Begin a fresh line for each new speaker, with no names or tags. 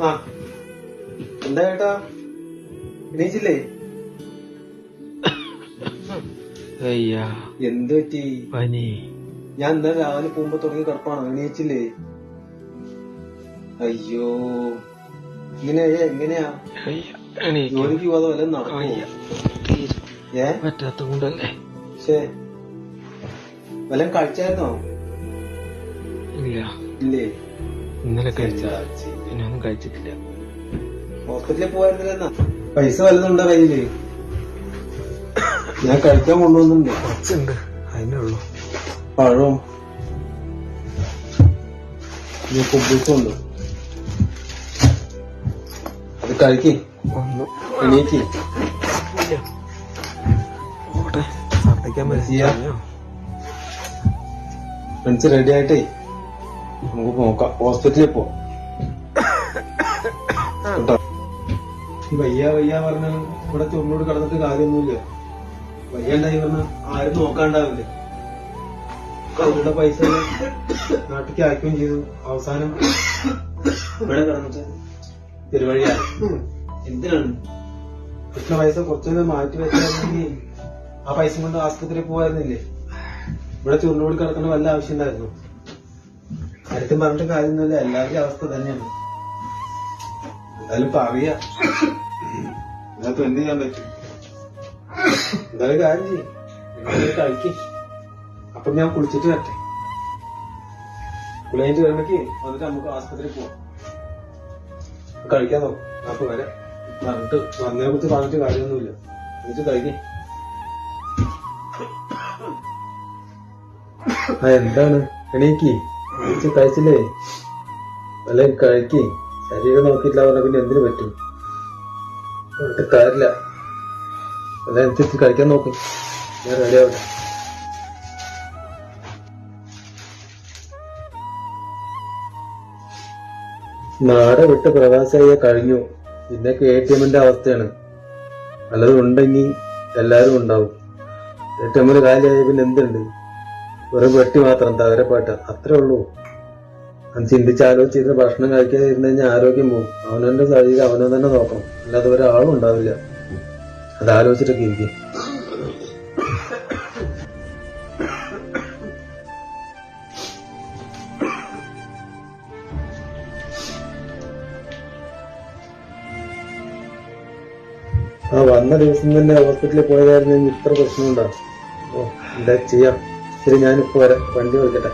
ആ എന്താ ചേട്ടാ എണീച്ചില്ലേ? എന്ത് പറ്റി?
പനി.
ഞാൻ ഇന്നലെ രാവിലെ പോകുമ്പോ തുടങ്ങി കിടപ്പാണോ? എണീച്ചില്ലേ? അയ്യോ എങ്ങനെയാ ജോലിക്ക് പോകാതെ വല്ലതും നടക്കുമോ?
പറ്റാത്ത കൊണ്ടല്ലേ.
വല്ലതും കഴിച്ചായിരുന്നോ?
ഇല്ല.
ഇല്ലേ?
ഇന്നലെ കഴിച്ചാ പിന്നെ ഒന്നും കഴിച്ചിട്ടില്ല.
ഹോസ്പിറ്റലിൽ പോവായിരുന്നില്ലെന്നാ? പൈസ വല്ലതുണ്ടോ കയ്യില്? ഞാൻ കഴിക്കാൻ കൊണ്ടുവന്നിട്ടുണ്ട്.
കുറച്ചുണ്ട്, അതിനേ ഉള്ളു.
പഴവും കുബൂസും ഉണ്ട്, അത് കഴിക്ക്. എണീക്ക്. ഫ്രണ്ട്സ് റെഡി ആയിട്ടേ നമുക്ക് നോക്കാം. ഹോസ്പിറ്റലിൽ പോ കേട്ടോ. വയ്യ പറഞ്ഞ ഇവിടെ ചുമന്നോട് കിടന്നിട്ട് കാര്യമൊന്നുമില്ല. വയ്യണ്ടായി പറഞ്ഞ ആരും നോക്കാണ്ടാവില്ല. അവരുടെ പൈസ നാട്ടിലേക്ക് അയക്കുകയും ചെയ്തു. അവസാനം ഇവിടെ കിടന്നിട്ട് പെരുവഴിയാണ്. എന്തിനാണ് കിട്ടുന്ന പൈസ കുറച്ചു മാറ്റി വെച്ചായിരുന്നെങ്കിൽ ആ പൈസ കൊണ്ട് ആസ്പത്രിയിൽ പോവായിരുന്നില്ലേ? ഇവിടെ ചുരുണ്ടോടി കിടക്കുന്ന വല്ല ആവശ്യം ഉണ്ടായിരുന്നു? ആർക്കും പറഞ്ഞിട്ട് കാര്യമൊന്നുമില്ല, എല്ലാവരുടെയും അവസ്ഥ തന്നെയാണ്. എന്തായാലും പറയാ, ഇതിനകത്ത് എന്ത് ചെയ്യാൻ പറ്റും? എന്തായാലും കാര്യം ചെയ്യും, കഴിക്കും. അപ്പൊ ഞാൻ കുളിച്ചിട്ട് വരട്ടെ. കുളിയിട്ട് വരണമെങ്കിൽ വന്നിട്ട് നമുക്ക് ആസ്പത്രിയിൽ പോവാം. കഴിക്കാൻ നോക്കും. അപ്പൊ വരാം. പറഞ്ഞിട്ട് വന്നതിനെ കുറിച്ച് പറഞ്ഞിട്ട് കാര്യമൊന്നുമില്ല. എന്നിട്ട് കഴിക്കേ. എന്താണ് എണീക്ക്? കഴിച്ചില്ലേ? വല്ല കഴിക്കേ. ശരീരം നോക്കിയിട്ടില്ല പറഞ്ഞ പിന്നെ എന്തിനു പറ്റും? പറഞ്ഞിട്ട് കാര്യമില്ല. എല്ലാം അനുസരിച്ച് കഴിക്കാൻ നോക്കും. ഞാൻ റെഡി ആവട്ടെ. നാട് വിട്ട് പ്രവാസിയായ കഴിഞ്ഞു. പിന്നെ ATMന്റെ അവസ്ഥയാണ്. വല്ലതും ഉണ്ടെങ്കിൽ എല്ലാരും ഉണ്ടാവും. ATMന് കാലിയായ പിന്നെ എന്തുണ്ട്? വെറും വെട്ടി മാത്രം, തകരപ്പാട്ട, അത്രേ ഉള്ളൂ. അത് ചിന്തിച്ചാലോചിച്ചിരുന്ന് ഭക്ഷണം കഴിക്കാതെ ഇരുന്ന് കഴിഞ്ഞാൽ ആരോഗ്യം പോകും. അവനവന്റെ ശരീരം അവനവൻ തന്നെ നോക്കണം, അല്ലാതെ ഒരാളും ഉണ്ടാവില്ല. അതാലോചിച്ചിട്ടൊക്കെ ഇരിക്കും. വന്ന ദിവസം തന്നെ ഹോസ്പിറ്റലിൽ പോയതായിരുന്നെങ്കിൽ ഇത്ര പ്രശ്നമുണ്ടാവും. എന്താ ചെയ്യാം? ശരി, ഞാനിപ്പോ വരാം. വണ്ടി വിളിക്കട്ടെ.